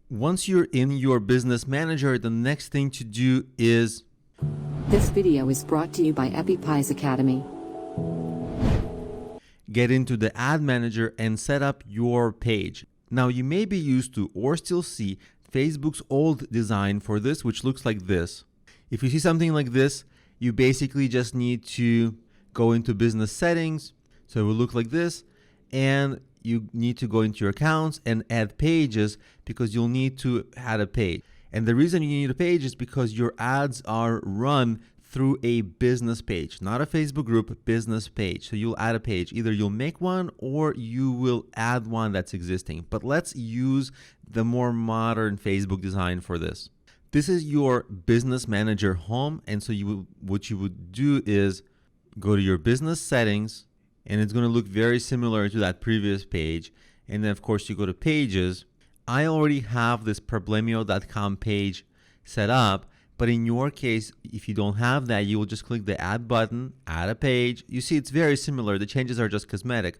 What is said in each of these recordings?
Once you're in your business manager, the next thing to do is This video is brought to you by EpiPies Academy. get into the ad manager and set up your page. Now you may be used to or still see Facebook's old design for this, which looks like this. If you see something like this, you basically just need to go into business settings. So it will look like this, and you need to go into your accounts and add pages because you'll need to add a page. And the reason you need a page is because your ads are run through a business page, not a Facebook group, business page. So you'll add a page. Either you'll make one or you will add one that's existing. But let's use the more modern Facebook design for this. This is your business manager home. And so what you would do is go to your business settings, and it's going to look very similar to that previous page. And then of course you go to pages. I already have this Problemio.com page set up, but in your case, if you don't have that, you will just click the add button, add a page. You see, it's very similar. The changes are just cosmetic.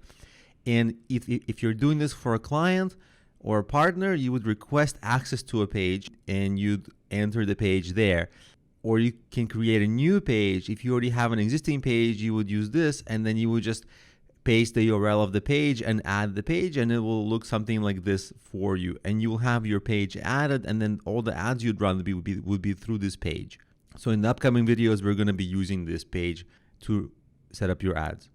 And if you're doing this for a client or a partner, you would request access to a page and you'd enter the page there. Or you can create a new page. If you already have an existing page, you would use this, and then you would just paste the URL of the page and add the page, and it will look something like this for you. And you will have your page added, and then all the ads you'd run would be through this page. So in the upcoming videos, we're going to be using this page to set up your ads.